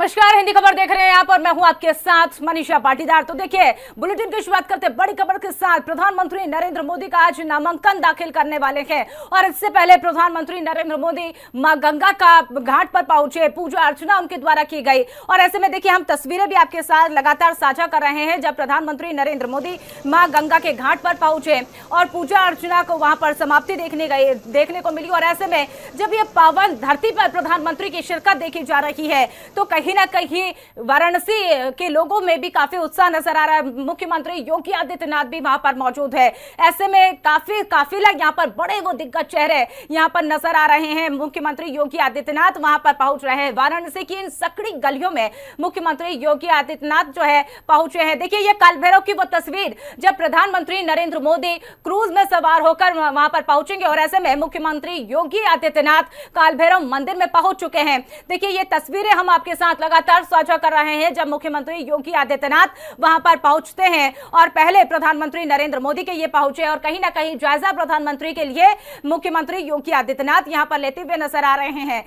नमस्कार, हिंदी खबर देख रहे हैं आप और मैं हूं आपके साथ मनीषा पाटीदार। तो देखिए, बुलेटिन की शुरुआत करते बड़ी खबर के साथ। प्रधानमंत्री नरेंद्र मोदी का आज नामांकन दाखिल करने वाले हैं और इससे पहले प्रधानमंत्री नरेंद्र मोदी मां गंगा का घाट पर पहुंचे, पूजा अर्चना उनके द्वारा की गई। और ऐसे में देखिए, हम तस्वीरें भी आपके साथ लगातार साझा कर रहे हैं जब प्रधानमंत्री नरेंद्र मोदी मां गंगा के घाट पर पहुंचे और पूजा अर्चना को वहां पर समाप्ति देखने को मिली। और ऐसे में जब ये पावन धरती पर प्रधानमंत्री की शिरकत देखी जा रही है तो कहीं ना कहीं वाराणसी के लोगों में भी काफी उत्साह नजर आ रहा है। मुख्यमंत्री योगी आदित्यनाथ भी वहां पर मौजूद है। ऐसे में काफिला यहाँ पर बड़े वो दिग्गज चेहरे यहाँ पर नजर आ रहे हैं। मुख्यमंत्री योगी आदित्यनाथ वहां पर पहुंच रहे हैं। वाराणसी की इन सकड़ी गलियों में मुख्यमंत्री योगी आदित्यनाथ जो है पहुंचे हैं। देखिए, ये काल भैरव की वो तस्वीर जब प्रधानमंत्री नरेंद्र मोदी क्रूज में सवार होकर वहां पर पहुंचेंगे और ऐसे में मुख्यमंत्री योगी आदित्यनाथ काल भैरव मंदिर में पहुंच चुके हैं। देखिए, ये तस्वीरें हम आपके साथ लगातार साझा कर रहे हैं जब मुख्यमंत्री योगी आदित्यनाथ वहां पर पहुंचते हैं और पहले प्रधानमंत्री नरेंद्र मोदी के ये पहुंचे और कहीं ना कहीं जायजा प्रधानमंत्री के लिए मुख्यमंत्री योगी आदित्यनाथ यहां पर लेते हुए नजर आ रहे हैं।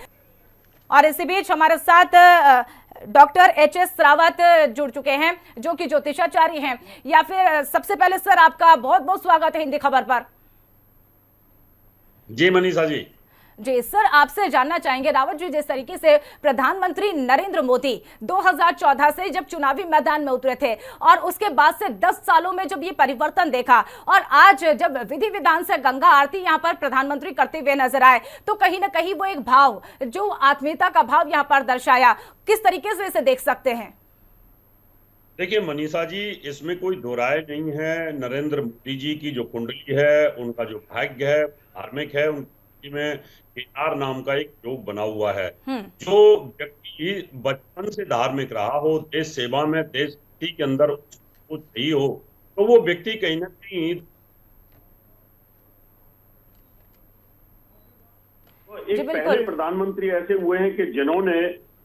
और इसी बीच हमारे साथ डॉक्टर एच.एस. रावत जुड़ चुके हैं जो कि ज्योतिषाचार्य हैं। या फिर सबसे पहले सर, आपका बहुत बहुत स्वागत है हिंदी खबर पर। जी मनीषा जी। जी सर, आपसे जानना चाहेंगे रावत जी, जिस तरीके से प्रधानमंत्री नरेंद्र मोदी 2014 से जब चुनावी मैदान में उतरे थे और उसके बाद से 10 सालों में जब ये परिवर्तन देखा और आज जब विधि विधान से गंगा आरती यहाँ पर प्रधानमंत्री करते हुए नजर आए तो कहीं ना कहीं वो एक भाव, जो आत्मीयता का भाव यहाँ पर दर्शाया, किस तरीके से इसे देख सकते हैं? देखिए मनीषा जी, इसमें कोई दो राय नहीं है। नरेंद्र मोदी जी की जो कुंडली है, उनका जो भाग्य है धार्मिक है, उनकी में केदार नाम का एक योग बना हुआ है। जो व्यक्ति बचपन से धार्मिक रहा हो, देश सेवा में, देश भक्ति के अंदर उसको चाहिए हो, तो वो व्यक्ति कहीं ना कहीं तो एक पहले प्रधानमंत्री ऐसे हुए हैं कि जिन्होंने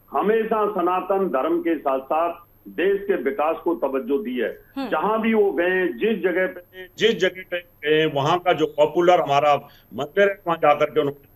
हमेशा सनातन धर्म के साथ साथ देश के विकास को तवज्जो दी है। जहां भी वो गए, जिस जगह पे गए, वहां का जो पॉपुलर हमारा मंदिर है, वहां जाकर के उन्होंने।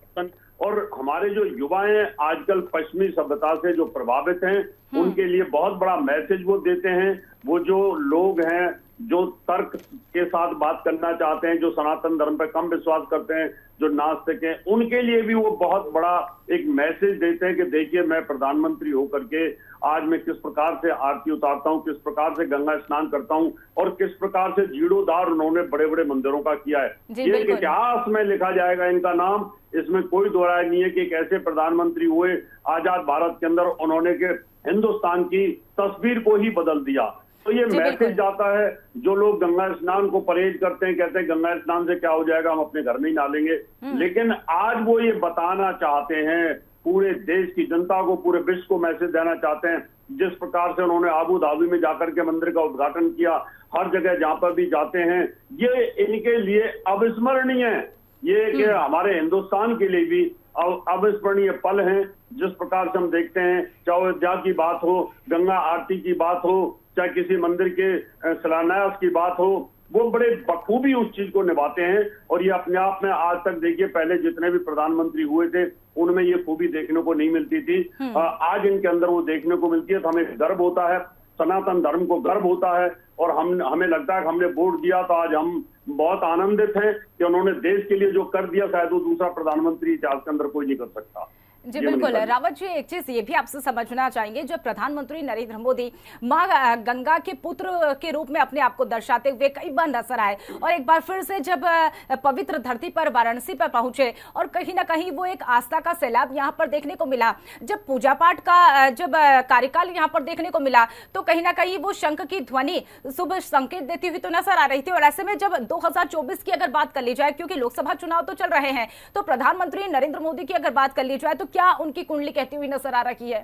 और हमारे जो युवा हैं आजकल पश्चिमी सभ्यता से जो प्रभावित हैं, उनके लिए बहुत बड़ा मैसेज वो देते हैं। वो जो लोग हैं जो तर्क के साथ बात करना चाहते हैं, जो सनातन धर्म पर कम विश्वास करते हैं, जो नास्तिक हैं, उनके लिए भी वो बहुत बड़ा एक मैसेज देते हैं कि देखिए, मैं प्रधानमंत्री होकर के आज मैं किस प्रकार से आरती उतारता हूँ, किस प्रकार से गंगा स्नान करता हूँ और किस प्रकार से जीर्णोद्धार उन्होंने बड़े बड़े मंदिरों का किया है। ये इतिहास में लिखा जाएगा इनका नाम, इसमें कोई दो राय नहीं है कि एक ऐसे प्रधानमंत्री हुए आजाद भारत के अंदर, उन्होंने के हिंदुस्तान की तस्वीर को ही बदल दिया। तो ये मैसेज जाता है। जो लोग गंगा स्नान को परहेज करते हैं, कहते हैं गंगा स्नान से क्या हो जाएगा, हम अपने घर में ही नहालेंगे, लेकिन आज वो ये बताना चाहते हैं पूरे देश की जनता को, पूरे विश्व को मैसेज देना चाहते हैं। जिस प्रकार से उन्होंने आबू धाबी में जाकर के मंदिर का उद्घाटन किया, हर जगह जहां पर भी जाते हैं, ये इनके लिए अविस्मरणीय है। ये कि हमारे हिंदुस्तान के लिए भी अविस्मरणीय पल हैं। जिस प्रकार से हम देखते हैं, चाहे अयोध्या की बात हो, गंगा आरती की बात हो, चाहे किसी मंदिर के शिलान्यास की बात हो, वो बड़े बखूबी उस चीज को निभाते हैं। और ये अपने आप में आज तक देखिए, पहले जितने भी प्रधानमंत्री हुए थे उनमें ये खूबी देखने को नहीं मिलती थी। आज इनके अंदर वो देखने को मिलती है, तो हमें गर्व होता है, सनातन धर्म को गर्व होता है। और हमें लगता है कि हमने वोट दिया तो आज हम बहुत आनंदित हैं कि उन्होंने देश के लिए जो कर दिया, शायद वो दूसरा प्रधानमंत्री इतिहास के अंदर कोई नहीं कर सकता। जी बिल्कुल रावत जी, एक चीज ये भी आपसे समझना चाहेंगे, जब प्रधानमंत्री नरेंद्र मोदी मां गंगा के पुत्र के रूप में अपने आप को दर्शाते हुए कई बार नजर आए और एक बार फिर से जब पवित्र धरती पर वाराणसी पर पहुंचे और कहीं ना कहीं वो एक आस्था का सैलाब यहाँ पर देखने को मिला, जब पूजा पाठ का जब कार्यकाल यहाँ पर देखने को मिला तो कहीं ना कहीं वो शंख की ध्वनि शुभ संकेत देती हुई तो नजर आ रही थी। और ऐसे में जब 2024 की अगर बात कर ली जाए, क्योंकि लोकसभा चुनाव तो चल रहे हैं, तो प्रधानमंत्री नरेंद्र मोदी की अगर बात कर ली जाए तो क्या उनकी कुंडली कहती हुई नजर आ रही है?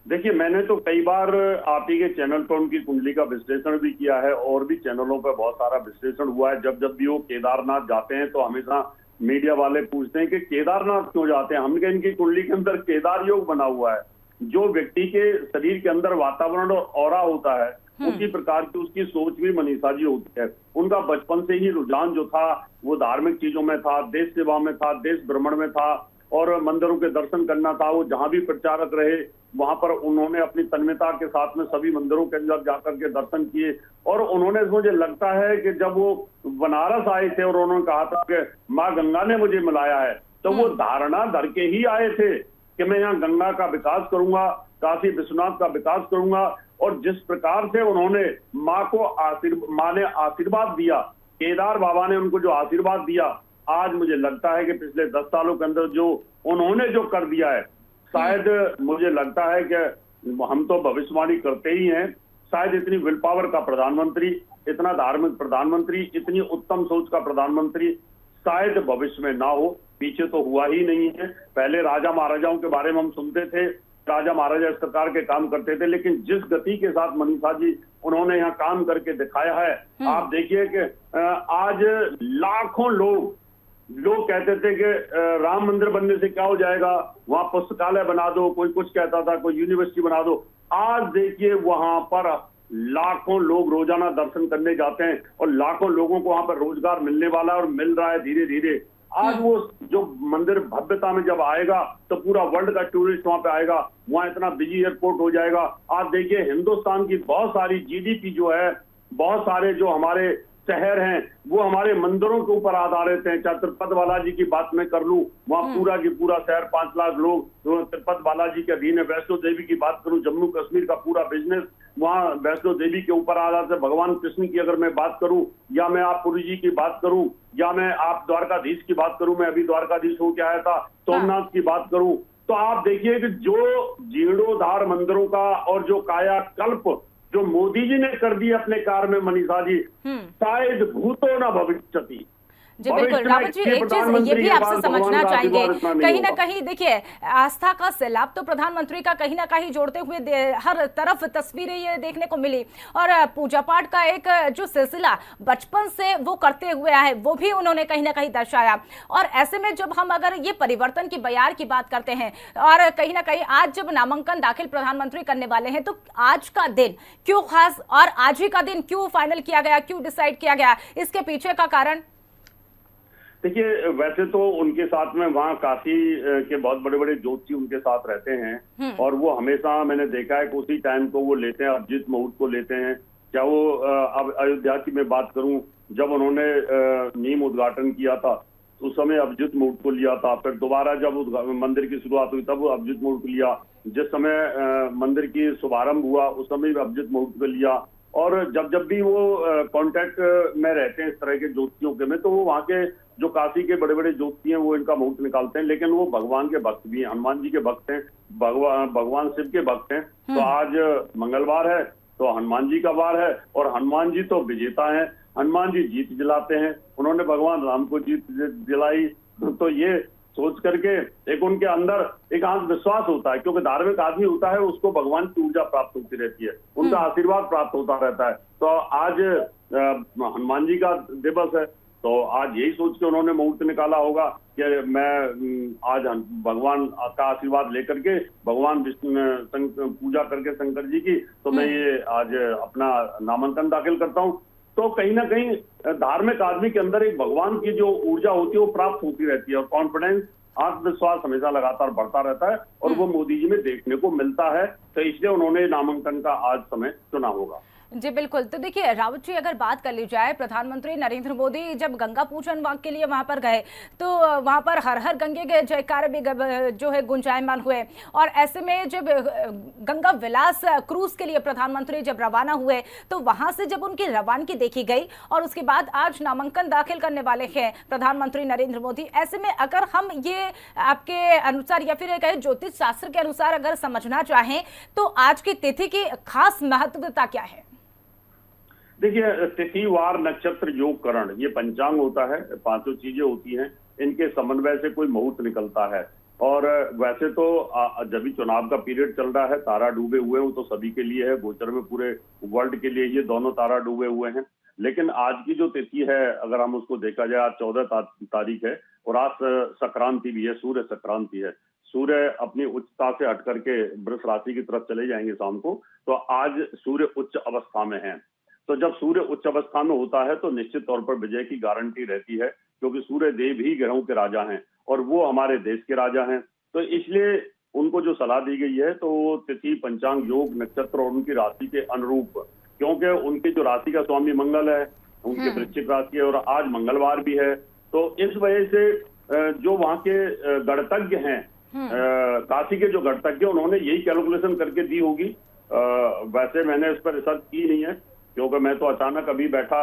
देखिए, मैंने तो कई बार आप ही के चैनल पर उनकी कुंडली का विश्लेषण भी किया है और भी चैनलों पर बहुत सारा विश्लेषण हुआ है। जब जब भी वो केदारनाथ जाते हैं तो हमेशा मीडिया वाले पूछते हैं कि केदारनाथ क्यों जाते हैं। हमने इनकी कुंडली के अंदर केदार योग बना हुआ है। जो व्यक्ति के शरीर के अंदर वातावरण और ऑरा होता है, उसी प्रकार की उसकी सोच भी मनीषा जी होती है। उनका बचपन से ही रुझान जो था वो धार्मिक चीजों में था, देश सेवा में था, देश भ्रमण में था और मंदिरों के दर्शन करना था। वो जहां भी प्रचारक रहे, वहां पर उन्होंने अपनी तन्मयता के साथ में सभी मंदिरों के अंदर जाकर के दर्शन किए। और उन्होंने, मुझे लगता है कि जब वो बनारस आए थे और उन्होंने कहा था कि माँ गंगा ने मुझे मिलाया है, तो वो धारणा धर के ही आए थे कि मैं यहाँ गंगा का विकास करूंगा, काशी विश्वनाथ का विकास करूंगा। और जिस प्रकार से उन्होंने माँ ने आशीर्वाद दिया, केदार बाबा ने उनको जो आशीर्वाद दिया, आज मुझे लगता है कि पिछले 10 सालों के अंदर जो उन्होंने जो कर दिया है, शायद मुझे लगता है कि हम तो भविष्यवाणी करते ही हैं, शायद इतनी विल पावर का प्रधानमंत्री, इतना धार्मिक प्रधानमंत्री, इतनी उत्तम सोच का प्रधानमंत्री शायद भविष्य में ना हो। पीछे तो हुआ ही नहीं है। पहले राजा महाराजाओं के बारे में हम सुनते थे, राजा महाराजा इस प्रकार के काम करते थे, लेकिन जिस गति के साथ मनीषा जी उन्होंने यहाँ काम करके दिखाया है, आप देखिए कि आज लाखों लोग कहते थे कि राम मंदिर बनने से क्या हो जाएगा, वहां पुस्तकालय बना दो, कोई कुछ कहता था, कोई यूनिवर्सिटी बना दो। आज देखिए वहां पर लाखों लोग रोजाना दर्शन करने जाते हैं और लाखों लोगों को वहां पर रोजगार मिलने वाला है और मिल रहा है धीरे धीरे। आज वो जो मंदिर भव्यता में जब आएगा तो पूरा वर्ल्ड का टूरिस्ट वहां पे आएगा, वहां इतना बिजी एयरपोर्ट हो जाएगा। आज देखिए हिंदुस्तान की बहुत सारी जीडीपी जो है, बहुत सारे जो हमारे शहर हैं वो हमारे मंदिरों के ऊपर आधारित हैं। चाहे तिरुपति बालाजी की बात मैं कर लूं, वहां पूरा की पूरा शहर 5 लाख लोग तिरुपति बालाजी के अधीन है। वैष्णो देवी की बात करूं, जम्मू कश्मीर का पूरा बिजनेस वहां वैष्णो देवी के ऊपर आधारित है। भगवान कृष्ण की अगर मैं बात करूं, या मैं आप पुरी जी की बात करूं, या मैं आप द्वारकाधीश की बात करूं, मैं अभी द्वारकाधीश होके आया था, सोमनाथ की बात करूं, तो आप देखिए कि जो जीर्णोद्धार मंदिरों का और जो कायाकल्प जो मोदी जी ने कर दी अपने कार्य में मनीषा जी, शायद भूतो न भविष्यति। जी बिल्कुल रावत जी, एक चीज ये भी आपसे समझना चाहेंगे, कहीं ना कहीं देखिए आस्था का सैलाब तो प्रधानमंत्री का कहीं ना कहीं जोड़ते हुए हर तरफ तस्वीरें ये देखने को मिली, और पूजा पाठ का एक जो सिलसिला बचपन से वो करते हुए आए वो भी उन्होंने कहीं ना कहीं दर्शाया। और ऐसे में जब हम अगर ये परिवर्तन की बयार की बात करते हैं, और कहीं ना कहीं आज जब नामांकन दाखिल प्रधानमंत्री करने वाले हैं, तो आज का दिन क्यों खास और आज ही का दिन क्यों फाइनल किया गया, क्यों डिसाइड किया गया, इसके पीछे का कारण? देखिए वैसे तो उनके साथ में वहाँ काशी के बहुत बड़े बड़े ज्योतिषी उनके साथ रहते हैं, और वो हमेशा मैंने देखा है कि उसी टाइम को वो लेते हैं, अभिजीत मुहूर्त को लेते हैं। क्या वो अब अयोध्या की मैं बात करूं, जब उन्होंने नीम उद्घाटन किया था उस समय अभिजीत मुहूर्त को लिया था। फिर दोबारा जब मंदिर की शुरुआत हुई तब अभिजीत मुहूर्त को लिया। जिस समय मंदिर की शुभारंभ हुआ उस समय भी अभिजीत मुहूर्त को लिया। और जब भी वो कांटेक्ट में रहते हैं इस तरह के ज्योतिषियों के में, तो वो वहाँ के जो काशी के बड़े बड़े ज्योतिषी हैं वो इनका मुहूर्त निकालते हैं। लेकिन वो भगवान के भक्त भी हैं, हनुमान जी के भक्त हैं, भगवान शिव के भक्त हैं। तो आज मंगलवार है तो हनुमान जी का वार है, और हनुमान जी तो विजेता हैं, हनुमान जी जीत दिलाते हैं। उन्होंने भगवान राम को जीत दिलाई। तो ये सोच करके एक उनके अंदर एक आत्मविश्वास होता है, क्योंकि धार्मिक आदमी होता है उसको भगवान की ऊर्जा प्राप्त होती रहती है, उनका आशीर्वाद प्राप्त होता रहता है। तो आज हनुमान जी का दिवस है, तो आज यही सोच के उन्होंने मुहूर्त निकाला होगा कि मैं आज भगवान का आशीर्वाद लेकर के, भगवान विष्णु पूजा करके शंकर जी की, तो मैं ये आज अपना नामांकन दाखिल करता हूँ। तो कहीं ना कहीं धार्मिक आदमी के अंदर एक भगवान की जो ऊर्जा होती है वो प्राप्त होती रहती है, और कॉन्फिडेंस, आत्मविश्वास हमेशा लगातार बढ़ता रहता है, और वो मोदी जी में देखने को मिलता है। तो इसलिए उन्होंने नामांकन का आज समय चुना होगा। जी बिल्कुल। तो देखिए रावत जी, अगर बात कर ली जाए, प्रधानमंत्री नरेंद्र मोदी जब गंगा पूजन के लिए वहां पर गए तो वहां पर हर हर गंगे के जयकार भी जो है गुंजायमान हुए, और ऐसे में जब गंगा विलास क्रूज के लिए प्रधानमंत्री जब रवाना हुए तो वहां से जब उनकी रवानगी देखी गई, और उसके बाद आज नामांकन दाखिल करने वाले हैं प्रधानमंत्री नरेंद्र मोदी, ऐसे में अगर हम ये आपके अनुसार या फिर कहें ज्योतिष शास्त्र के अनुसार अगर समझना चाहें तो आज की तिथि की खास महत्वता क्या है? देखिए तिथि, वार, नक्षत्र, योग, करण, ये पंचांग होता है, 5 चीजें होती हैं, इनके समन्वय से कोई मुहूर्त निकलता है। और वैसे तो जब भी चुनाव का पीरियड चल रहा है, तारा डूबे हुए हैं, वो तो सभी के लिए है, गोचर में पूरे वर्ल्ड के लिए ये दोनों तारा डूबे हुए हैं। लेकिन आज की जो तिथि है अगर हम उसको देखा जाए, आज 14 तारीख है, और आज संक्रांति भी है, सूर्य संक्रांति है। सूर्य अपनी उच्चता से हट करके वृष राशि की तरफ चले जाएंगे शाम को, तो आज सूर्य उच्च अवस्था में है। तो जब सूर्य उच्च अवस्था में होता है तो निश्चित तौर पर विजय की गारंटी रहती है, क्योंकि सूर्य देव ही ग्रहों के राजा हैं और वो हमारे देश के राजा हैं। तो इसलिए उनको जो सलाह दी गई है तो वो तिथि, पंचांग, योग, नक्षत्र और उनकी राशि के अनुरूप, क्योंकि उनकी जो राशि का स्वामी मंगल है, उनके वृश्चिक राशि है और आज मंगलवार भी है, तो इस वजह से जो वहाँ के गणतज्ञ हैं, काशी के जो गणतज्ञ, उन्होंने यही कैलकुलेशन करके दी होगी। वैसे मैंने इस पर रिसर्च की नहीं है, क्योंकि मैं तो अचानक अभी बैठा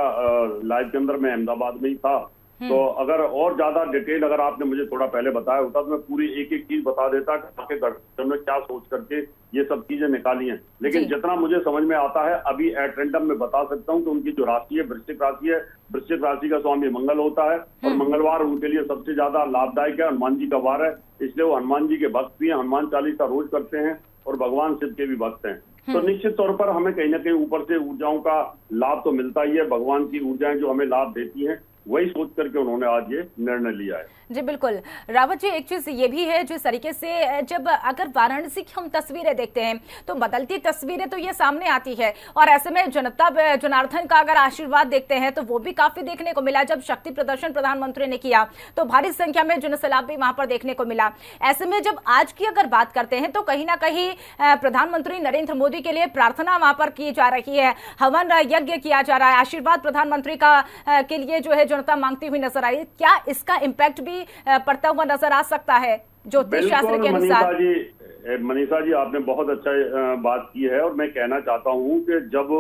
लाइव के अंदर, मैं अहमदाबाद में ही था। तो अगर और ज्यादा डिटेल अगर आपने मुझे थोड़ा पहले बताया होता तो मैं पूरी एक एक चीज बता देता कि आपके गठबंधन में क्या सोच करके ये सब चीजें निकाली हैं। लेकिन जितना मुझे समझ में आता है अभी एट रैंडम में बता सकता हूँ कि उनकी जो राशि है वृश्चिक राशि है, वृश्चिक राशि का स्वामी मंगल होता है और मंगलवार उनके लिए सबसे ज्यादा लाभदायक है। हनुमान जी का वार है, इसलिए वो हनुमान जी के भक्त भी हैं, हनुमान चालीसा रोज करते हैं और भगवान शिव के भी भक्त हैं। तो निश्चित तौर पर हमें कहीं ना कहीं ऊपर से ऊर्जाओं का लाभ तो मिलता ही है, भगवान की ऊर्जाएं जो हमें लाभ देती हैं, वही सोच करके उन्होंने आज ये निर्णय लिया है। जी बिल्कुल रावत जी, एक चीज ये भी है जिस तरीके से जब अगर वाराणसी की हम तस्वीरें देखते हैं तो बदलती तस्वीरें तो ये सामने आती है, और ऐसे में जनता जनार्दन का अगर आशीर्वाद देखते हैं तो वो भी काफी देखने को मिला। जब शक्ति प्रदर्शन प्रधानमंत्री ने किया तो भारी संख्या में जनसैलाब भी वहां पर देखने को मिला। ऐसे में जब आज की अगर बात करते हैं तो कहीं ना कहीं प्रधानमंत्री नरेंद्र मोदी के लिए प्रार्थना वहां पर की जा रही है, हवन यज्ञ किया जा रहा है, आशीर्वाद प्रधानमंत्री का के लिए जो है जनता मांगती हुई नजर आई। क्या इसका इम्पैक्ट भी पड़ता हुआ नजर आ सकता है ज्योतिष शास्त्र के अनुसार? मनीषा जी आपने बहुत अच्छा बात की है, और मैं कहना चाहता हूं कि जब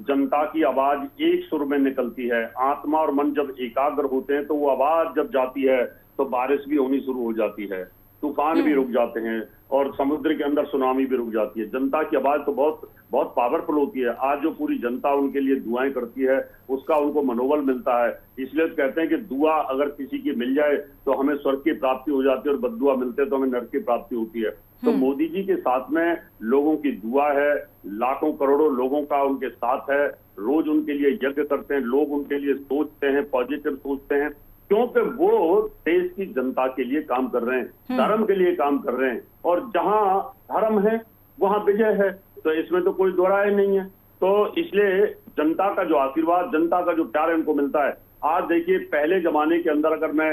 जनता की आवाज एक सुर में निकलती है, आत्मा और मन जब एकाग्र होते हैं, तो वो आवाज जब जाती है तो बारिश भी होनी शुरू हो जाती है, तूफान भी रुक जाते हैं और समुद्र के अंदर सुनामी भी रुक जाती है। जनता की आवाज तो बहुत बहुत पावरफुल होती है। आज जो पूरी जनता उनके लिए दुआएं करती है उसका उनको मनोबल मिलता है। इसलिए तो कहते हैं कि दुआ अगर किसी की मिल जाए तो हमें स्वर्ग की प्राप्ति हो जाती है, और बद्दुआ मिलते तो हमें नरक की प्राप्ति होती है। तो मोदी जी के साथ में लोगों की दुआ है, लाखों करोड़ों लोगों का उनके साथ है, रोज उनके लिए यज्ञ करते हैं, लोग उनके लिए सोचते हैं, पॉजिटिव सोचते हैं, क्योंकि वो देश की जनता के लिए काम कर रहे हैं, धर्म के लिए काम कर रहे हैं, और जहां धर्म है वहां विजय है, तो इसमें तो कोई दो राय नहीं है। तो इसलिए जनता का जो आशीर्वाद, जनता का जो प्यार इनको मिलता है। आज देखिए, पहले जमाने के अंदर अगर मैं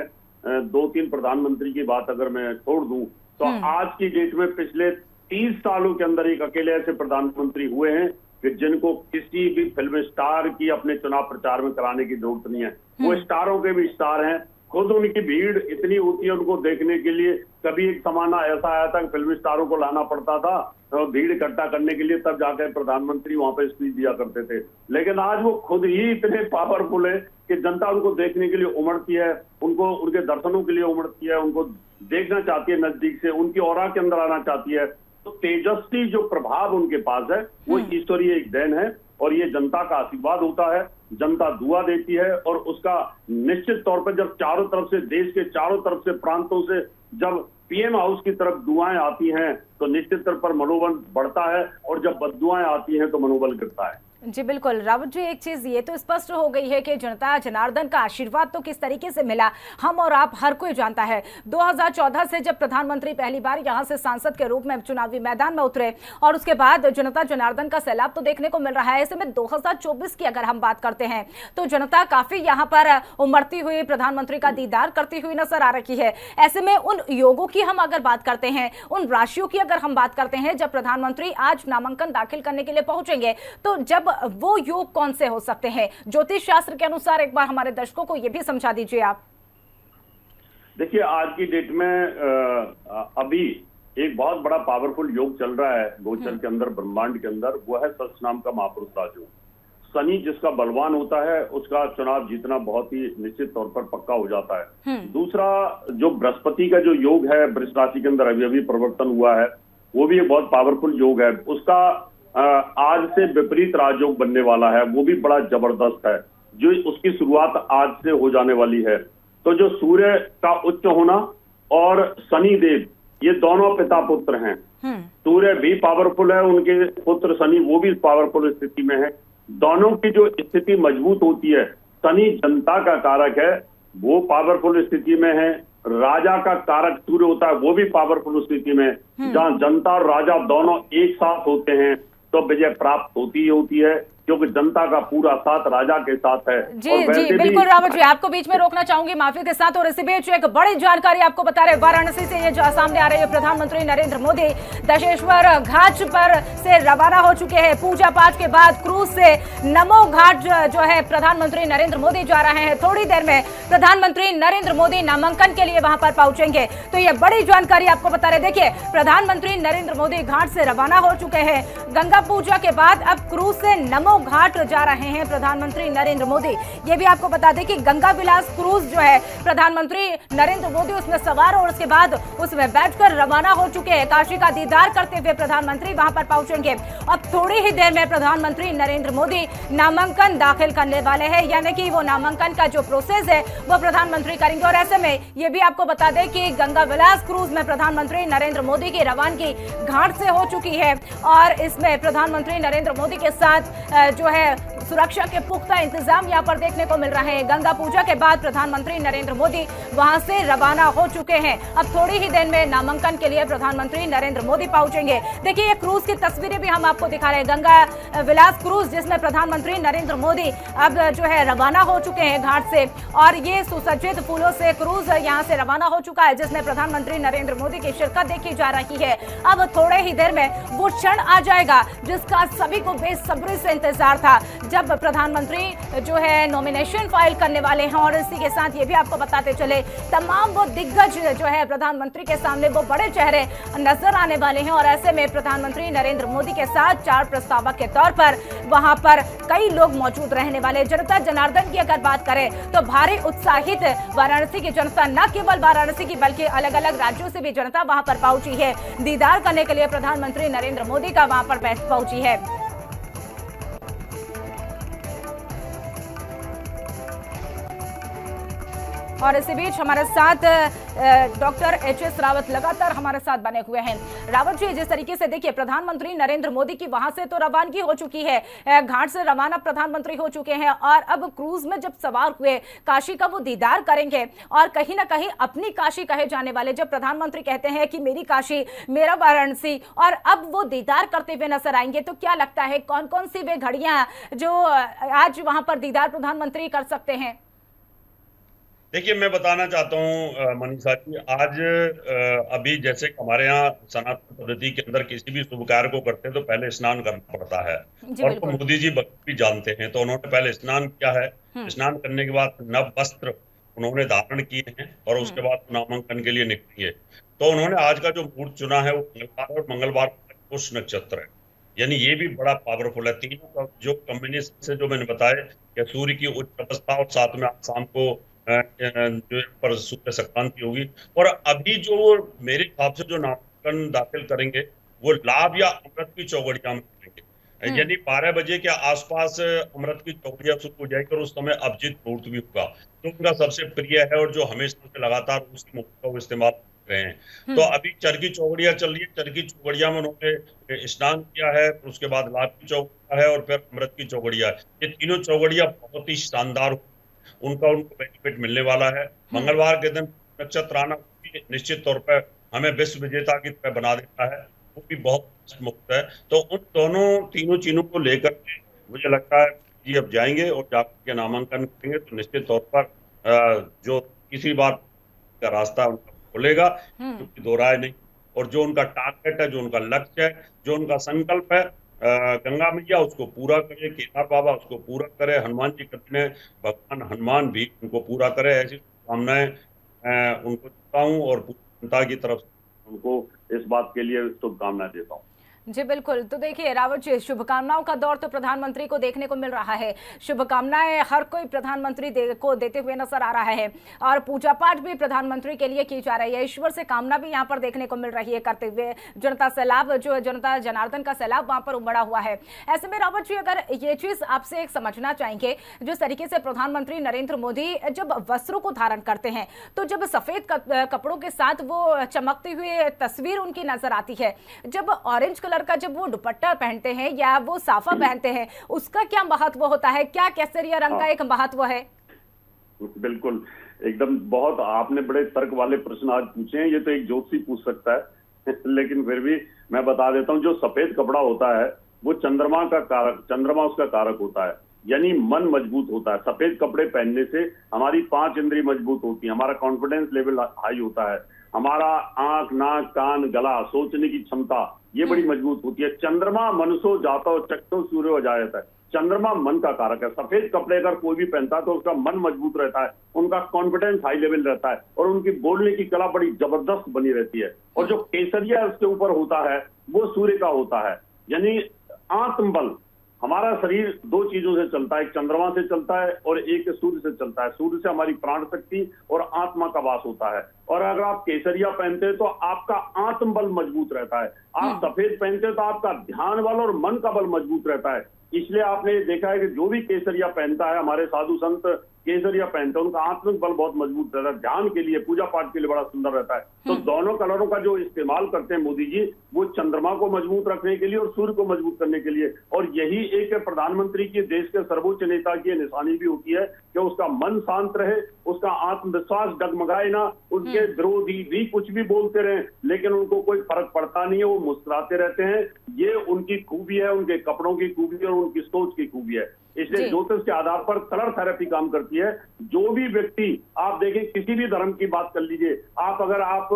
2-3 प्रधानमंत्री की बात अगर मैं छोड़ दूं तो आज की डेट में पिछले 30 सालों के अंदर एक अकेले ऐसे प्रधानमंत्री हुए हैं कि जिनको किसी भी फिल्म स्टार की अपने चुनाव प्रचार में कराने की जरूरत नहीं है। वो स्टारों के भी स्टार हैं, खुद उनकी भीड़ इतनी होती है उनको देखने के लिए। कभी एक जमाना ऐसा आया था कि फिल्म स्टारों को लाना पड़ता था तो भीड़ इकट्ठा करने के लिए, तब जाकर प्रधानमंत्री वहां पे स्पीच दिया करते थे। लेकिन आज वो खुद ही इतने पावरफुल है कि जनता उनको देखने के लिए उमड़ती है, उनको उनके दर्शनों के लिए उमड़ती है, उनको देखना चाहती है नजदीक से, उनकी ऑरा के अंदर आना चाहती है। तो तेजस्वी जो प्रभाव उनके पास है वो ईश्वरीय एक देन है, और ये जनता का आशीर्वाद होता है। जनता दुआ देती है, और उसका निश्चित तौर पर जब चारों तरफ से, देश के चारों तरफ से, प्रांतों से जब पीएम हाउस की तरफ दुआएं आती हैं तो निश्चित तौर पर मनोबल बढ़ता है, और जब बद्दुआएं आती हैं तो मनोबल गिरता है। जी बिल्कुल रावत जी, एक चीज ये तो स्पष्ट हो गई है कि जनता जनार्दन का आशीर्वाद तो किस तरीके से मिला हम और आप हर कोई जानता है। 2014 से जब प्रधानमंत्री पहली बार यहां से सांसद के रूप में चुनावी मैदान में उतरे, और उसके बाद जनता जनार्दन का सैलाब तो देखने को मिल रहा है। ऐसे में 2024 की अगर हम बात करते हैं तो जनता काफी यहाँ पर उमड़ती हुई प्रधानमंत्री का दीदार करती हुई नजर आ रही है। ऐसे में उन योगों की हम अगर बात करते हैं, उन राशियों की अगर हम बात करते हैं, जब प्रधानमंत्री आज नामांकन दाखिल करने के लिए पहुंचेंगे तो जब वो योग कौन से हो सकते हैं ज्योतिष शास्त्र के अनुसार, एक बार हमारे दर्शकों को यह भी समझा दीजिए आप। देखिए, आज की डेट में अभी एक बहुत बड़ा पावरफुल योग चल रहा है गोचर के अंदर, ब्रह्मांड के अंदर, वो है सच नाम का महापुरुष राजयोग। शनि जिसका बलवान होता है उसका चुनाव जीतना बहुत ही निश्चित तौर पर पक्का हो जाता है। दूसरा, जो बृहस्पति का जो योग है वृष राशि के अंदर अभी परिवर्तन हुआ है, वो भी एक बहुत पावरफुल योग है। उसका आज से विपरीत राजयोग बनने वाला है, वो भी बड़ा जबरदस्त है, जो उसकी शुरुआत आज से हो जाने वाली है। तो जो सूर्य का उच्च होना और शनि देव, ये दोनों पिता पुत्र हैं। सूर्य भी पावरफुल है, उनके पुत्र शनि वो भी पावरफुल स्थिति में है। दोनों की जो स्थिति मजबूत होती है, शनि जनता का कारक है, वो पावरफुल स्थिति में है। राजा का कारक सूर्य होता है, वो भी पावरफुल स्थिति में। जहां जनता और राजा दोनों एक साथ होते हैं तो विजय प्राप्त होती ही होती है। क्योंकि जनता का पूरा साथ राजा के साथ है। जी जी बिल्कुल रावत जी, आपको बीच में रोकना चाहूंगी माफी के साथ। और इसी बीच एक बड़ी जानकारी आपको बता रहे, वाराणसी से ये जो सामने आ रही है, प्रधानमंत्री नरेंद्र मोदी दशेश्वर घाट पर से रवाना हो चुके हैं। पूजा पाठ के बाद क्रूज से नमो घाट जो है प्रधानमंत्री नरेंद्र मोदी जा रहे हैं। थोड़ी देर में प्रधानमंत्री नरेंद्र मोदी नामांकन के लिए वहां पर पहुंचेंगे। तो ये बड़ी जानकारी आपको बता रहे। देखिए, प्रधानमंत्री नरेंद्र मोदी घाट से रवाना हो चुके हैं। गंगा पूजा के बाद अब क्रूज से नमो घाट जा रहे हैं प्रधानमंत्री नरेंद्र मोदी। ये भी आपको बता दें कि गंगा विलास क्रूज जो है प्रधानमंत्री नरेंद्र मोदी उसमें सवार और उसके बाद उसमें बैठकर रवाना हो चुके हैं। काशी का दीदार करते हुए प्रधानमंत्री वहां पर पहुंचेंगे। अब थोड़ी ही देर में प्रधानमंत्री नरेंद्र मोदी नामांकन दाखिल करने वाले हैं, यानी कि वो नामांकन का जो प्रोसेस है वो प्रधानमंत्री करेंगे। और ऐसे में ये भी आपको बता दें कि गंगा विलास क्रूज में प्रधानमंत्री नरेंद्र मोदी की रवानगी घाट से हो चुकी है और इसमें प्रधानमंत्री नरेंद्र मोदी के साथ जो है सुरक्षा के पुख्ता इंतजाम यहां पर देखने को मिल रहे हैं। गंगा पूजा के बाद प्रधानमंत्री नरेंद्र मोदी वहां से रवाना हो चुके हैं। अब थोड़ी ही देर में नामांकन के लिए प्रधानमंत्री नरेंद्र मोदी पहुंचेंगे। देखिए, ये क्रूज की तस्वीरें भी हम आपको दिखा रहे हैं। गंगा विलास क्रूज जिसमें प्रधानमंत्री नरेंद्र मोदी अब जो है रवाना हो चुके हैं घाट से, और ये सुसज्जित फूलों से क्रूज यहां से रवाना हो चुका है जिसमें प्रधानमंत्री नरेंद्र मोदी की शिरकत देखी जा रही है। अब थोड़े ही देर में वो क्षण आ जाएगा जिसका सभी को बेसब्री से इंतजार था, जब प्रधानमंत्री जो है नॉमिनेशन फाइल करने वाले हैं। और इसी के साथ ये भी आपको बताते चले, तमाम वो दिग्गज जो है प्रधानमंत्री के सामने वो बड़े चेहरे नजर आने वाले हैं। और ऐसे में प्रधानमंत्री नरेंद्र मोदी के साथ 4 प्रस्तावक के तौर पर वहां पर कई लोग मौजूद रहने वाले। जनता जनार्दन की अगर बात करें तो भारी उत्साहित वाराणसी की जनता, न केवल वाराणसी की बल्कि अलग अलग राज्यों से भी जनता वहां पर पहुंची है। दीदार करने के लिए प्रधानमंत्री नरेंद्र मोदी का वहां पर पहुंची है। और इसी बीच हमारे साथ डॉक्टर एच.एस. रावत लगातार हमारे साथ बने हुए हैं। रावत जी, जिस तरीके से देखिए प्रधानमंत्री नरेंद्र मोदी की वहां से तो रवानगी हो चुकी है, घाट से रवाना प्रधानमंत्री हो चुके हैं और अब क्रूज में जब सवार हुए काशी का वो दीदार करेंगे। और कहीं ना कहीं अपनी काशी कहे जाने वाले जब प्रधानमंत्री कहते हैं कि मेरी काशी मेरा वाराणसी, और अब वो दीदार करते हुए नजर आएंगे, तो क्या लगता है कौन कौन सी वे घड़ियां जो आज वहां पर दीदार प्रधानमंत्री कर सकते हैं? देखिए, मैं बताना चाहता हूँ मनीषा जी, आज अभी जैसे हमारे यहाँ सनातन पद्धति के अंदर किसी भी शुभ कार्य को करते हैं तो पहले स्नान करना पड़ता है। और तो मोदी जी भी जानते हैं, तो उन्होंने पहले स्नान किया है। स्नान करने के बाद नव वस्त्र उन्होंने धारण किए हैं और उसके बाद नामांकन के लिए निकलेंगे। तो उन्होंने आज का जो मुहूर्त चुना है वो मंगलवार, और मंगलवार पुष नक्षत्र है, यानी ये भी बड़ा पावरफुल है। तीनों जो कम्युनिस्ट से जो मैंने बताया कि सूर्य की उच्च अवस्था और साथ में शाम को जो पर सूर्य संक्रांति होगी। और अभी जो मेरे हिसाब से जो नामांकन दाखिल करेंगे वो लाभ या अमृत की चौगड़िया में करेंगे, यानी 12 बजे के आसपास अमृत की चौगड़िया शुरू हो जाएगी और उस समय अभिजीत मुहूर्त भी होगा, तो उनका सबसे प्रिय है और जो हमेशा से लगातार उसी मुहूर्त का इस्तेमाल कर रहे हैं। तो अभी चरखी चौगड़िया चल रही है, चरखी चौगड़िया में उन्होंने स्नान किया है, उसके बाद लाभ की चौगड़िया है और फिर अमृत की चौगड़िया है। ये तीनों चौगड़िया बहुत ही शानदार, उनको बेनिफिट मिलने वाला है। मंगलवार के दिन नक्षत्र आना निश्चित तौर पर हमें विश्व विजेता की तरह बना देता है, वो भी बहुत मुक्त है। तो उन तीनों चीजों को लेकर के मुझे लगता है कि अब जाएंगे और जाकर के नामांकन करेंगे तो निश्चित तौर पर जो किसी बार का रास्ता उनका खुलेगा, क्योंकि दो राय नहीं। और जो उनका टारगेट है, जो उनका लक्ष्य है, जो उनका संकल्प है, गंगा मैया उसको पूरा करे, केदार बाबा उसको पूरा करे, हनुमान जी कहते हैं भगवान हनुमान भी उनको पूरा करे, ऐसी शुभकामनाएं उनको देता हूँ और पूरी जनता की तरफ से उनको इस बात के लिए शुभकामनाएं देता हूँ। जी बिल्कुल। तो देखिए रावत जी, शुभकामनाओं का दौर तो प्रधानमंत्री को देखने को मिल रहा है। शुभकामनाएं हर कोई प्रधानमंत्री को देते हुए नजर आ रहा है और पूजा पाठ भी प्रधानमंत्री के लिए की जा रही है। ईश्वर से कामना भी यहाँ पर देखने को मिल रही है करते हुए। जनता सैलाब जो जनता जनार्दन का सैलाब वहां पर उमड़ा हुआ है। ऐसे में रावत जी, अगर ये चीज आपसे एक समझना चाहेंगे, जिस तरीके से प्रधानमंत्री नरेंद्र मोदी जब वस्त्रों को धारण करते हैं तो जब सफेद कपड़ों के साथ वो चमकती हुई तस्वीर उनकी नजर आती है, जब ऑरेंज कलर का जब वो दुपट्टा पहनते हैं या वो साफा पहनते हैं, उसका क्या महत्व होता है? क्या केसरिया रंग का एक महत्व है? बिल्कुल, एकदम बहुत आपने बड़े तर्क वाले प्रश्न आज पूछे हैं। ये तो एक ज्योतिषी पूछ सकता है लेकिन फिर भी मैं बता देता हूँ, जो सफेद कपड़ा होता है वो चंद्रमा उसका कारक होता है, यानी मन मजबूत होता है। सफेद कपड़े पहनने से हमारी 5 इंद्रिय मजबूत होती है, हमारा कॉन्फिडेंस लेवल हाई होता है, हमारा आंख, नाक, कान, गला, सोचने की क्षमता ये बड़ी मजबूत होती है। चंद्रमा मनसो जातो चक्षो सूर्यो जायत है, चंद्रमा मन का कारक है। सफेद कपड़े अगर कोई भी पहनता है तो उसका मन मजबूत रहता है, उनका कॉन्फिडेंस हाई लेवल रहता है और उनकी बोलने की कला बड़ी जबरदस्त बनी रहती है। और जो केसरिया उसके ऊपर होता है वो सूर्य का होता है, यानी आत्मबल। हमारा शरीर 2 चीजों से चलता है, एक चंद्रमा से चलता है और एक सूर्य से चलता है। सूर्य से हमारी प्राण शक्ति और आत्मा का वास होता है। और अगर आप केसरिया पहनते हैं तो आपका आत्मबल मजबूत रहता है। आप सफेद पहनते हैं तो आपका ध्यान बल और मन का बल मजबूत रहता है। इसलिए आपने देखा है कि जो भी केसरिया पहनता है, हमारे साधु संत केसरिया पहनते हैं, उनका आत्मिक बल बहुत मजबूत रहता है, ध्यान के लिए, पूजा पाठ के लिए बड़ा सुंदर रहता है। तो दोनों कलरों का जो इस्तेमाल करते हैं मोदी जी, वो चंद्रमा को मजबूत रखने के लिए और सूर्य को मजबूत करने के लिए। और यही एक प्रधानमंत्री की, देश के सर्वोच्च नेता की निशानी भी होती है कि उसका मन शांत रहे, उसका आत्मविश्वास डगमगाए ना, उनके विरोधी भी कुछ भी बोलते रहे लेकिन उनको कोई फर्क पड़ता नहीं है, वो मुस्कुराते रहते हैं। ये उनकी खूबी है, उनके कपड़ों की खूबी है और उनकी सोच की खूबी है। इसलिए ज्योतिष के आधार पर कलर थेरेपी काम करती है। जो भी व्यक्ति, आप देखें किसी भी धर्म की बात कर लीजिए, अगर आप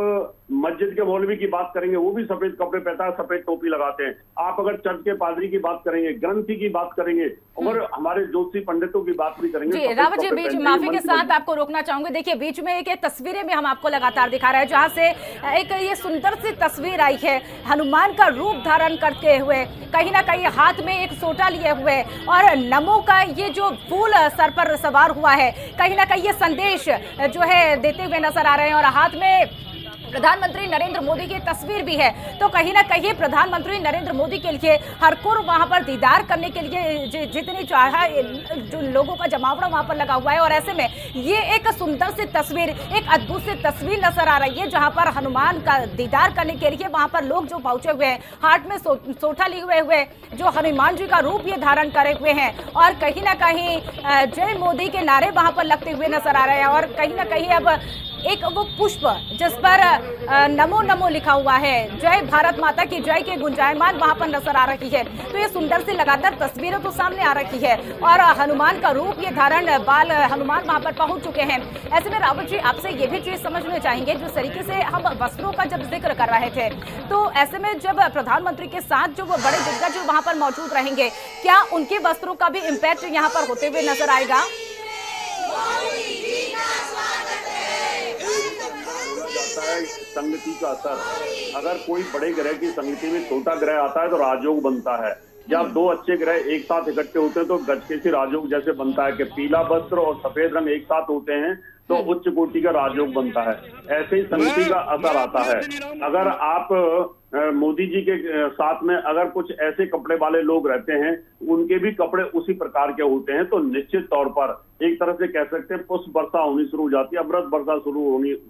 मस्जिद के मौलवी की बात करेंगे वो भी सफेद कपड़े पहनता है, सफेद टोपी लगाते हैं। आप अगर चर्च के पादरी की बात करेंगे, ग्रंथी की बात करेंगे और हमारे ज्योतिषी पंडितों की बात भी करेंगे। जी रावत जी, बीच माफी के साथ आपको रोकना चाहूंगी। देखिए बीच में एक तस्वीरें में हम आपको लगातार दिखा रहे हैं जहां से एक ये सुंदर सी तस्वीर आई है, हनुमान का रूप धारण करते हुए, कहीं ना कहीं हाथ में एक सोटा लिए हुए और नमो का ये जो फूल सर पर सवार हुआ है, कहीं ना कहीं ये संदेश जो है देते हुए नजर आ रहे हैं। और हाथ में प्रधानमंत्री नरेंद्र मोदी की तस्वीर भी है। तो कहीं ना कहीं प्रधानमंत्री नरेंद्र मोदी के लिए हर कोई वहां पर दीदार करने के लिए जितनी चाहा जो लोगों का जमावड़ा वहां पर लगा हुआ है। और ऐसे में ये एक सुंदर सी तस्वीर, एक अद्भुत सी तस्वीर नजर आ रही है जहां पर हनुमान का दीदार करने के लिए वहां पर लोग जो पहुंचे हुए हैं, हाथ में सोटा लिए हुए जो हनुमान जी का रूप ये धारण करे हुए हैं और कहीं ना कहीं जय मोदी के नारे वहां पर लगते हुए नजर आ रहे हैं। और कहीं ना कहीं अब एक वो पुष्प जिस पर नमो नमो लिखा हुआ है, जय भारत माता की जय के गुंजायमान वहां पर नजर आ रही है। तो ये सुंदर सी लगातार तस्वीरें तो सामने आ रही है और हनुमान का रूप ये धारण बाल हनुमान वहां पर पहुंच चुके हैं। ऐसे में रावत जी आपसे ये भी चीज समझना चाहेंगे, जिस तरीके से हम वस्त्रों का जब जिक्र कर रहे थे, तो ऐसे में जब प्रधानमंत्री के साथ जो बड़े दिग्गज जो वहां पर मौजूद रहेंगे, क्या उनके वस्त्रों का भी इम्पैक्ट यहाँ पर होते हुए नजर आएगा? संगति का असर, अगर कोई बड़े ग्रह की संगति में छोटा ग्रह आता है तो राजयोग बनता है। जब 2 अच्छे ग्रह एक साथ इकट्ठे होते हैं तो गजकेसरी राजयोग जैसे बनता है कि पीला वस्त्र और सफेद रंग एक साथ होते हैं तो उच्च कोटि का राजयोग बनता है। ऐसे ही संगति का असर आता है। अगर आप मोदी जी के साथ में अगर कुछ ऐसे कपड़े वाले लोग रहते हैं, उनके भी कपड़े उसी प्रकार के होते हैं, तो निश्चित तौर पर एक तरह से कह सकते हैं पुष्प वर्षा होनी शुरू हो जाती है, अमृत वर्षा शुरू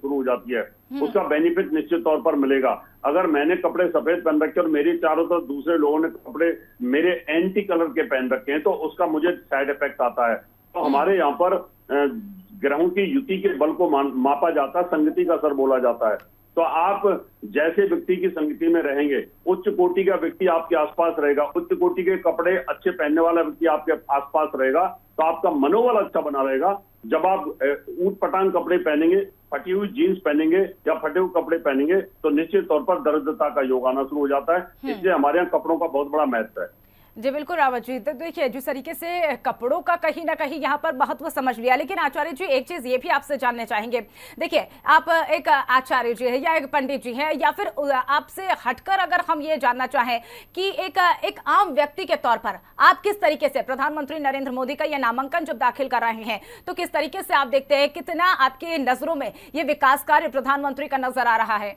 हो जाती है। उसका बेनिफिट निश्चित तौर पर मिलेगा। अगर मैंने कपड़े सफेद पहन रखे और मेरे चारों तरफ दूसरे लोगों ने कपड़े मेरे एंटी कलर के पहन रखे हैं तो उसका मुझे साइड इफेक्ट आता है। तो हमारे यहाँ पर ग्रहों की युति के बल को मापा जाता है, संगति का असर बोला जाता है। तो आप जैसे व्यक्ति की संगति में रहेंगे, उच्च कोटि का व्यक्ति आपके आसपास रहेगा, उच्च कोटि के कपड़े अच्छे पहनने वाला व्यक्ति आपके आसपास रहेगा, तो आपका मनोबल अच्छा बना रहेगा। जब आप ऊट पटांग कपड़े पहनेंगे, फटी हुई जीन्स पहनेंगे या फटे हुए कपड़े पहनेंगे तो निश्चित तौर पर दरिद्रता का योग आना शुरू हो जाता है। इसलिए हमारे यहाँ कपड़ों का बहुत बड़ा महत्व है। जी बिल्कुल रावत जी, तो देखिए जिस तरीके से कपड़ों का कहीं ना कहीं यहाँ पर महत्व समझ लिया, लेकिन आचार्य जी एक चीज ये भी आपसे जानने चाहेंगे। देखिए आप एक आचार्य जी है या एक पंडित जी हैं, या फिर आपसे हटकर अगर हम ये जानना चाहें कि एक आम व्यक्ति के तौर पर आप किस तरीके से प्रधानमंत्री नरेंद्र मोदी का यह नामांकन जब दाखिल कर रहे हैं तो किस तरीके से आप देखते हैं, कितना आपकी नजरों में ये विकास कार्य प्रधानमंत्री का नजर आ रहा है?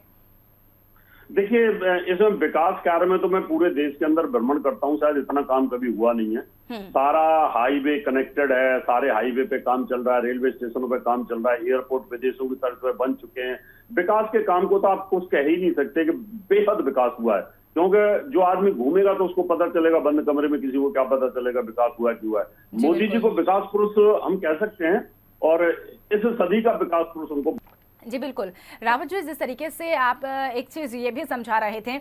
देखिए इसमें विकास कार्य में तो मैं पूरे देश के अंदर भ्रमण करता हूँ, शायद इतना काम कभी हुआ नहीं है। सारा हाईवे कनेक्टेड है, सारे हाईवे पे काम चल रहा है, रेलवे स्टेशनों पे काम चल रहा है, एयरपोर्ट विदेशों की तर्ज पे बन चुके हैं। विकास के काम को तो आप कुछ कह ही नहीं सकते कि बेहद विकास हुआ है, क्योंकि जो आदमी घूमेगा तो उसको पता चलेगा, बंद कमरे में किसी को क्या पता चलेगा विकास हुआ क्यों हुआ है। मोदी जी को विकास पुरुष हम कह सकते हैं और इस सदी का विकास पुरुष उनको। जी बिल्कुल रावत जी, जिस तरीके से आप एक चीज ये भी समझा रहे थे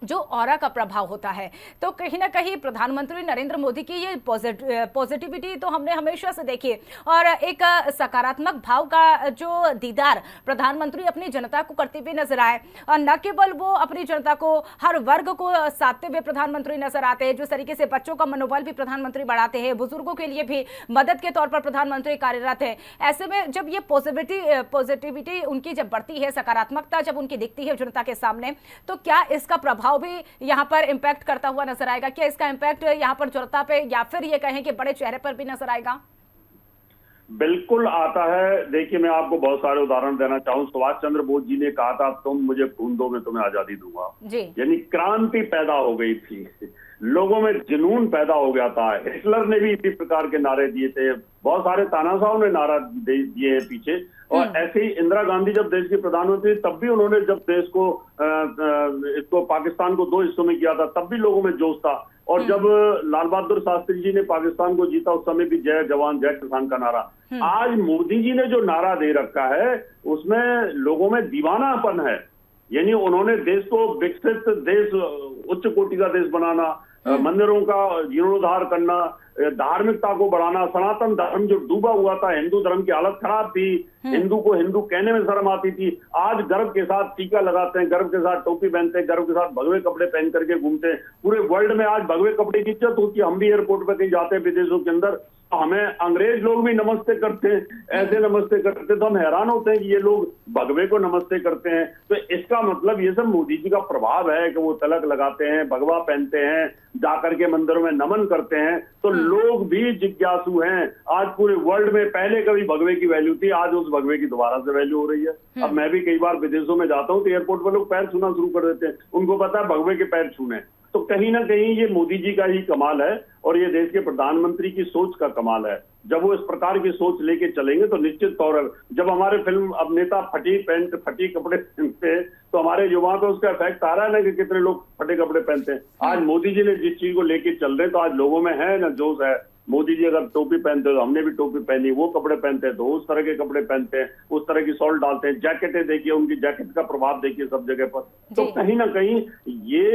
जो ऑरा का प्रभाव होता है। तो कहीं ना कहीं प्रधानमंत्री नरेंद्र मोदी की ये पॉजिटिविटी तो हमने हमेशा से देखी और एक सकारात्मक भाव का जो दीदार प्रधानमंत्री अपनी जनता को करते हुए नजर आए, और न केवल वो अपनी जनता को, हर वर्ग को साधते हुए प्रधानमंत्री नजर आते हैं। जिस तरीके से बच्चों का मनोबल भी प्रधानमंत्री बढ़ाते हैं, बुजुर्गों के लिए भी मदद के तौर पर प्रधानमंत्री कार्यरत है। ऐसे में जब ये पॉजिटिविटी उनकी जब बढ़ती है, सकारात्मकता जब उनकी दिखती है जनता के सामने, तो क्या इसका प्रभाव भी यहाँ पर इंपैक्ट करता हुआ नजर आएगा? क्या इसका इंपैक्ट यहाँ पर जनता पे या फिर ये कहें कि बड़े चेहरे पर भी नजर आएगा? बिल्कुल आता है। देखिए, मैं आपको बहुत सारे उदाहरण देना चाहूँ। सुभाष चंद्र बोस जी ने कहा था, तुम मुझे खून दो मैं तुम्हें आजादी दूंगा। यानी क्रांति पैदा हो गई थी, लोगों में जुनून पैदा हो गया था। हिटलर ने भी इसी प्रकार के नारे दिए थे, बहुत सारे तानाशाहों ने नारा दिए हैं पीछे। और ऐसे ही इंदिरा गांधी जब देश की प्रधानमंत्री, तब भी उन्होंने जब देश को इसको पाकिस्तान को 2 हिस्सों में किया था, तब भी लोगों में जोश था। और जब लाल बहादुर शास्त्री जी ने पाकिस्तान को जीता, उस समय भी जय जवान जय किसान का नारा। आज मोदी जी ने जो नारा दे रखा है, उसमें लोगों में दीवानापन है। यानी उन्होंने देश को विकसित देश, उच्च कोटि का देश बनाना, मंदिरों का जीर्णोद्धार करना, धार्मिकता को बढ़ाना, सनातन धर्म जो डूबा हुआ था, हिंदू धर्म की हालत खराब थी, हिंदू को हिंदू कहने में शर्म आती थी, आज गर्व के साथ टीका लगाते हैं, गर्व के साथ टोपी पहनते हैं, गर्व के साथ भगवे कपड़े पहन करके घूमते हैं। पूरे वर्ल्ड में आज भगवे कपड़े की इज्जत होती है। हम भी एयरपोर्ट पर कहीं जाते हैं विदेशों के अंदर, हमें अंग्रेज लोग भी नमस्ते करते हैं, ऐसे नमस्ते करते हैं, तो हम हैरान होते हैं कि ये लोग भगवे को नमस्ते करते हैं। तो इसका मतलब ये सब मोदी जी का प्रभाव है कि वो तिलक लगाते हैं, भगवा पहनते हैं, जाकर के मंदिरों में नमन करते हैं। तो लोग भी जिज्ञासु हैं। आज पूरे वर्ल्ड में पहले कभी भगवे की वैल्यू थी, आज उस भगवे की दोबारा से वैल्यू हो रही है। अब मैं भी कई बार विदेशों में जाता हूँ तो एयरपोर्ट पर लोग पैर छूना शुरू कर देते हैं, उनको पता है भगवे के पैर छूने। तो कहीं ना कहीं ये मोदी जी का ही कमाल है और ये देश के प्रधानमंत्री की सोच का कमाल है। जब वो इस प्रकार की सोच लेके चलेंगे तो निश्चित तौर पर, जब हमारे फिल्म अभिनेता फटी पैंट फटी कपड़े पहनते हैं तो हमारे युवाओं पे उसका इफेक्ट आ रहा है ना, कि कितने लोग फटे कपड़े पहनते हैं। आज मोदी जी ने जिस चीज को लेके चल रहे हैं तो आज लोगों में है ना जोश है। मोदी जी अगर टोपी पहनते हो तो हमने भी टोपी पहनी, वो कपड़े पहनते हैं तो उस तरह के कपड़े पहनते हैं, उस तरह की शॉल डालते हैं, जैकेटें देखिए, उनकी जैकेट का प्रभाव देखिए सब जगह पर। तो कहीं ना कहीं ये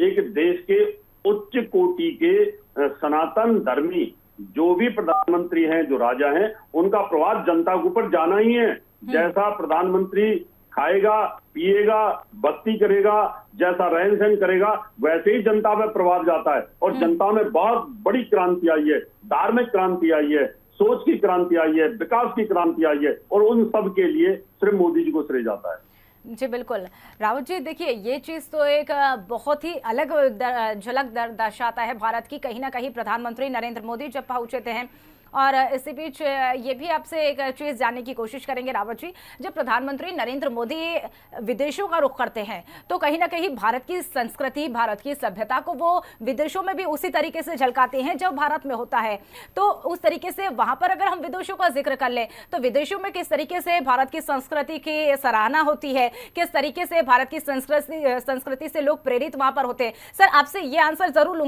एक देश के उच्च कोटि के सनातन धर्मी जो भी प्रधानमंत्री हैं, जो राजा हैं, उनका प्रभाव जनता के ऊपर जाना ही है। जैसा प्रधानमंत्री खाएगा, पिएगा, भक्ति करेगा, जैसा रहन सहन करेगा, वैसे ही जनता में प्रभाव जाता है। और जनता में बहुत बड़ी क्रांति आई है, धार्मिक क्रांति आई है, सोच की क्रांति आई है, विकास की क्रांति आई है, और उन सब के लिए सिर्फ मोदी जी को श्रेय जाता है। जी बिल्कुल रावत जी, देखिए ये चीज तो एक बहुत ही अलग झलक दर्शाता है भारत की। कहीं ना कहीं प्रधानमंत्री नरेंद्र मोदी जब पहुंचे थे, और इसी बीच ये भी आपसे एक चीज जानने की कोशिश करेंगे रावत जी, जब प्रधानमंत्री नरेंद्र मोदी विदेशों का रुख करते हैं तो कहीं ना कहीं भारत की संस्कृति, भारत की सभ्यता को वो विदेशों में भी उसी तरीके से झलकाते हैं जब भारत में होता है। तो उस तरीके से वहां पर अगर हम विदेशों का जिक्र कर लें तो विदेशों में किस तरीके से भारत की संस्कृति की सराहना होती है, किस तरीके से भारत की संस्कृति से लोग प्रेरित वहां पर होते हैं? सर, आपसे ये आंसर जरूर लूंगा।